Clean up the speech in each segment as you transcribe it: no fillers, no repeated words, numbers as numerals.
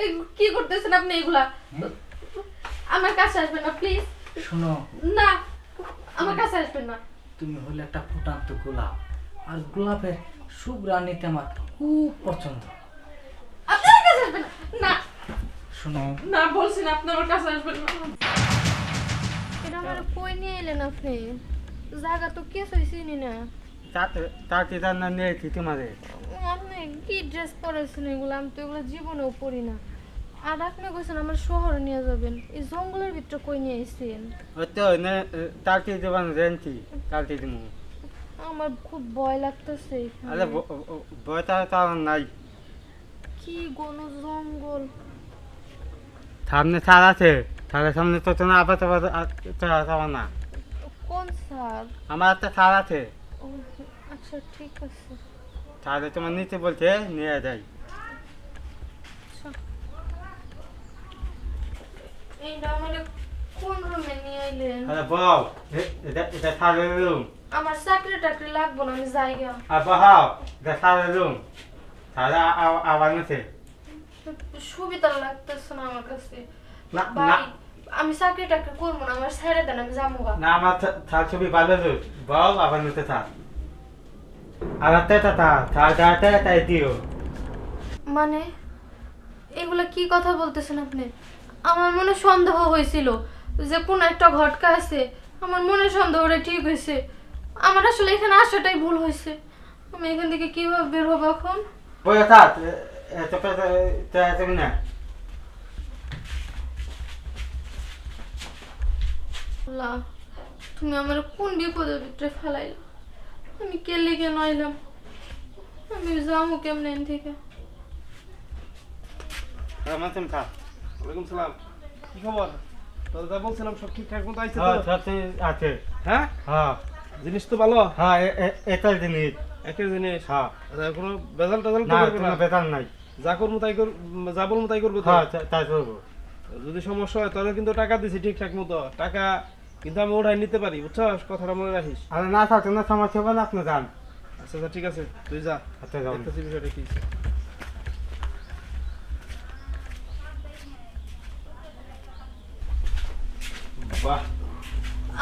এই কি করতেছেন আপনি এগুলা? আমার কাছে আসবেন না প্লিজ। শোনো, না, আমার কাছে আসবেন না। তুমি হলে একটা ফুটান্ত গোলাপ, আর গোলাপের সুঘ্রাণ নিতে আমার খুব পছন্দ। আপনি আমার কাছে আসবেন না। না শোনো, না বলছেন আপনি আমার কাছে আসবেন না। এটা আমার কই নিয়ে এলেন আপনি? জায়গা তো কিছুই চিনি না। তাতে রান্না নিয়েছি তোমাদের। আপনি কি ড্রেস পরেছেন এগুলো? আমি তো এগুলো জীবনেও পরি না। আর আপনি কইছেন আমার শহরে নিয়ে যাবেন, এই জঙ্গলের ভিতরে কই নিয়ে আইছেন? ওই তো তাতে দেবান রেন্টি তাতে দিব। আমার খুব ভয় লাগতেছে এখানে। আরে বয়টা তার নাই। কি ঘন জঙ্গল। সামনে ছাদ আছে, ছাদের সামনে তো তোমার আপাতত ছাড়া না। কোন স্যার? আমার একটা ছাদ আছে, ও আচ্ছা ঠিক আছে। ছাদে তোমার নিচে বলছে নিয়ে যাই। আচ্ছা। এইটা আমারে কোন রুমে নিয়ে আইলেন? আরে বউ, এটা ছাদের রুম। আমার চাকরি টাকরি লাগবো না, আমি যাইগা। আর বহাও, এটা ছাদের রুম। ছাদে আবার নিচে। সুবিধা লাগতেছে না আমার কাছে। না না বাড়ি আমি চাকরি টাকরি করবো না, আমার ছেড়ে দেন, আমি যাবো গা। না, আমার ছাদ ছবি ভালো রুম। বউ আবার নিচে ছাদ। আবার তেটা ছাদ তাই দিও। মানে এগুলা কি কথা বলতেছেন আপনি? আমার মনে সন্দেহ হয়েছিল যে কোন একটা ঘটকা আছে। আমার মনে সন্দেহটা ঠিক হয়েছে। আমার আসলে এখানে আসাটাই ভুল হয়েছে। আমি এখান থেকে কিভাবে বের হবো এখন? বইয়া ছাদ, তুমি না। আল্লাহ, তুমি আমার কোন বিপদের ভিতরে ফেলাইলা? আমি কে লিখে নইলাম? আমি যাবো কেমনে এখান থেকে? মাসুম থাক। ওয়ালাইকুম সালাম। কি খবর? তো যা বলছিলাম সব ঠিকঠাক মতো আইছে হ্যাঁ, তো? সাথে আছে। হ্যাঁ, হ্যাঁ জিনিস তো ভালো। হ্যাঁ, এটাই জিনিস। একই জিনিস। হ্যাঁ, আচ্ছা, কোনো বেজাল টেজাল তো না করবে কোনো না? বেতন নাই। যা করবো তাই যা বলবো তাই করবে তো? হ্যাঁ, তাই করবো। যদি সমস্যা হয় তাহলে কিন্তু টাকা দিছি ঠিকঠাক মতো। টাকা কিন্তু আমি ওঠাই নিতে পারি, বুঝছস? কথাটা মনে রাখিস। আর না থাকতে না সমস্যা হবে না, আপনি যান। আচ্ছা আচ্ছা, ঠিক আছে, তুই যা। আচ্ছা, যান। দেখতেছি বিষয়টা কি। বাহ,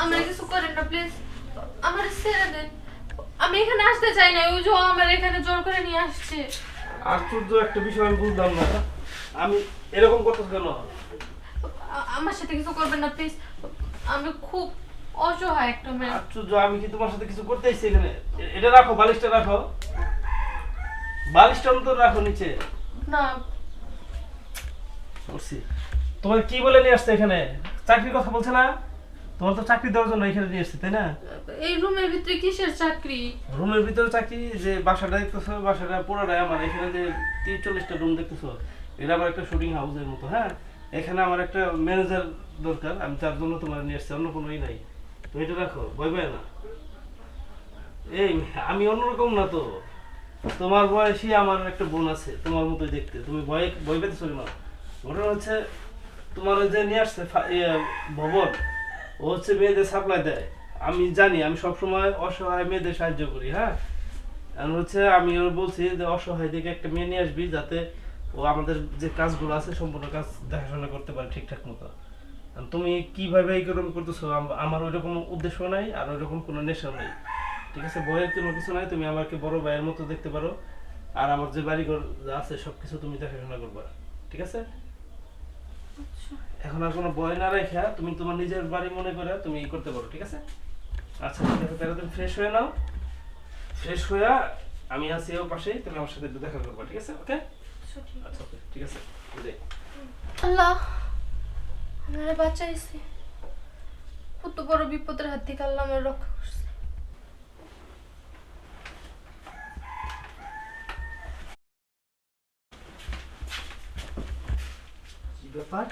আমার কিছু করেন না প্লিজ, আমার ছেড়ে দেন। আমি এখানে আসতে চাই না, ওই যে ও আমার এখানে জোর করে নিয়ে আসছে। আশ্চর্য একটা বিষয় আমি বুঝলাম না। আমি এরকম কথা কেন? আমার সাথে কিছু করবেন না প্লিজ। আমি খুব অসহায় একটা মেয়ে। আশ্চর্য, আমি কি তোমার সাথে কিছু করতে এসেছি এখানে? এটা রাখো, বালিশটা রাখো। বালিশটা অন্তত রাখো নিচে। না করছি। তোমার কি বলে নিয়ে আসছে এখানে? চাকরির কথা বলছে না? তোমার তো চাকরি দেওয়ার জন্য এখানে নিয়ে আসছে, তাই না? এই রুমের ভিতরে কিসের চাকরি? রুমের ভিতরে চাকরি, যে বাসাটা দেখতেছো, বাসাটা পুরোটাই আমার। এখানে যে 30-40টা রুম দেখতেছো, এটা আমার একটা শুটিং হাউসের মতো। হ্যাঁ, এখানে আমার একটা ম্যানেজার দরকার, আমি তার জন্য তোমার নিয়ে আসছি, অন্য কোনোই নাই। তুমি এটা রাখো, ভয় পায় না। এই আমি অন্যরকম না তো, তোমার বয়সী আমার একটা বোন আছে, তোমার মতোই দেখতে। তুমি ভয় ভয় পেতেছো না। ঘটনা হচ্ছে, তোমার ওই যে নিয়ে আসছে ভবন, ও হচ্ছে মেয়েদের সাপ্লাই দেয়। আমি জানি, আমি সবসময় অসহায় মেয়েদের সাহায্য করি। হ্যাঁ, আর হচ্ছে আমি ওর বলছি যে অসহায় দিকে একটা মেয়ে নিয়ে আসবি, যাতে ও আমাদের যে কাজগুলো আছে সম্পূর্ণ কাজ দেখাশোনা করতে পারে ঠিকঠাক মতো। আর তুমি কিভাবে এইরকম করতেছো, আমার ওইরকম উদ্দেশ্য নাই, আর ওইরকম কোনো নেশা নেই। ঠিক আছে, বইয়ের কোনো কিছু নাই, তুমি আমাকে বড় ভাইয়ের মতো দেখতে পারো। আর আমার যে বাড়িঘর যা আছে সবকিছু তুমি দেখাশোনা করবা, ঠিক আছে? এখন আর কোনো ভয় না রেখা তুমি তোমার নিজের বাড়ি মনে করে তুমি ই করতে পারো, ঠিক আছে? আচ্ছা ঠিক আছে, তাহলে তুমি ফ্রেশ হয়ে নাও। ফ্রেশ হয়ে আমি আছি ওর পাশেই, তুমি আমার সাথে একটু দেখা করবা, ঠিক আছে? ওকে, আচ্ছা ওকে, ঠিক আছে, বিদায়। আল্লাহ, আপনারা বাঁচাইছে। কত বড় বিপদের হাত থেকে আল্লাহ আমার রক্ষা করছে। কি ব্যাপার?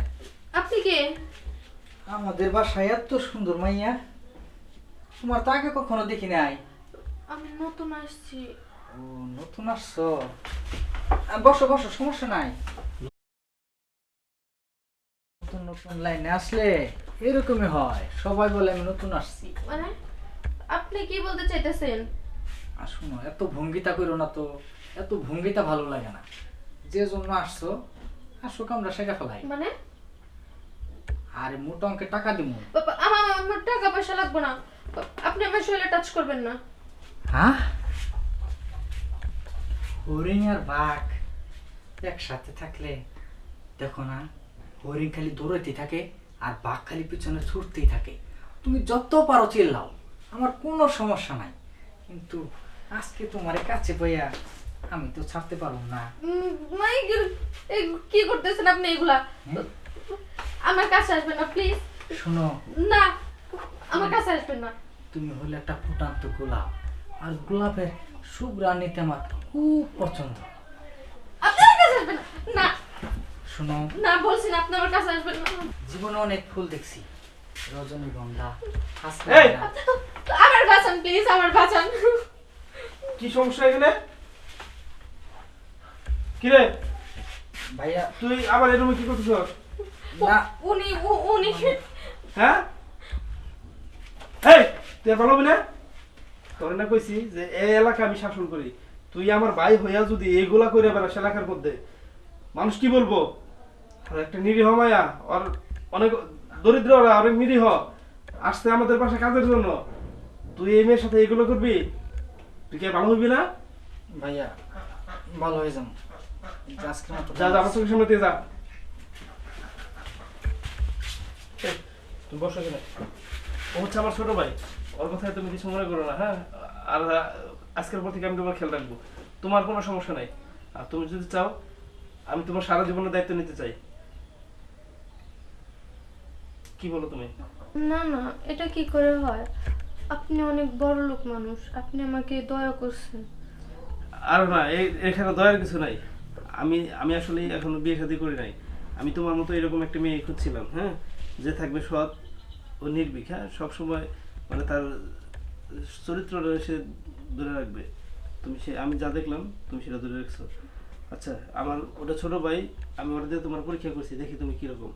আপনি কে? আমাদের বাসায় এত সুন্দর মাইয়া, তোমার তো আগে কখনো দেখি নাই। আমি নতুন আসছি। ও, নতুন আসছো? বসো বসো, সমস্যা নাই। নতুন নতুন লাইনে আসলে এরকমই হয়, সবাই বলে আমি নতুন আসছি। মানে আপনি কি বলতে চাইতেছেন? আর শোনো, এত ভঙ্গিতা করো না তো, এত ভঙ্গিতা ভালো লাগে না। যে জন্য আসছো আসুক আমরা সেটা ফেলাই। মানে আরে মোটা অঙ্কের টাকা দিব। বাবা, আমার টাকা পয়সা লাগবে না। আপনি আমার শরীরে টাচ করবেন না। হ্যাঁ, হরিণ আর বাঘ একসাথে থাকলে দেখো না, হরিণ খালি দৌড়াইতে থাকে আর বাঘ খালি পিছনে ছুটতেই থাকে। তুমি যত পারো চিল্লাও, আমার কোনো সমস্যা নাই। কিন্তু আজকে তোমার কাছে পাইয়া আমি তো ছাড়তে পারবো না। মাইকেল, কি করতেছেন আপনি এগুলা? আমার কাছে আসবেন না প্লিজ। শোনো, না, আমার কাছে আসবেন না। তুমি হলে একটা ফুটান্ত গোলাপ, আর গোলাপের সুঘ্রাণ নিতে আমার খুব পছন্দ। আপনি আমার কাছে আসবেন না। না শোনো, না বলছি না, আপনি আমার কাছে আসবেন না। জীবনে অনেক ফুল দেখছি, রজনীগন্ধা, এই! আমার বাঁচান প্লিজ, আমার বাঁচান। কি সমস্যা এখানে? কি রে, ভাইয়া। তুই আবার এই রুমে কি করতেছ? না, উনি হ্যাঁ, এই তুই ভালো হবি না? তোর না কইছি যে এই এলাকা আমি শাসন করি, তুই আমার ভাই হইয়া যদি এইগুলা করে বেড়াস এলাকার মধ্যে, মানুষ কি বলবো? আর একটা নিরীহ মায়া, আর অনেক দরিদ্ররা অনেক নিরীহ আসছে আমাদের পাশে কাজের জন্য, তুই এই মেয়ের সাথে এগুলো করবি? তুই কি ভালো হইবি না? ভাইয়া ভালো হয়ে যাবো। আজকের মতো যা যা, আমার চোখের সামনে দিয়ে যা। এই, তুমি বসো এখানে। ও হচ্ছে আমার ছোট ভাই, ওর কথায় তুমি কিছু মনে করো না, হ্যাঁ? আর আজকের পর থেকে আমি তোমার খেয়াল রাখবো, তোমার কোনো সমস্যা নাই। আর তুমি যদি চাও আমি তোমার সারা জীবনের দায়িত্ব নিতে চাই। কি বলো তুমি? না না, এটা কি করে হয়? আপনি অনেক বড় লোক মানুষ, আপনি আমাকে দয়া করছেন। আর না, এখানে দয়ার কিছু নাই। আমি আমি আসলে এখনো বিয়ে শাদী করি নাই। আমি তোমার মতো এরকম একটা মেয়ে খুঁজছিলাম, হ্যাঁ, যে থাকবে সৎ ও নির্ভীক, হ্যাঁ, সবসময় মানে তার চরিত্রটা সে ধরে রাখবে। তুমি সে, আমি যা দেখলাম তুমি সেটা ধরে রাখছো। আচ্ছা, আমার ওটা ছোট ভাই, আমি ওটা দিয়ে তোমার পরীক্ষা করছি, দেখি তুমি কিরকম।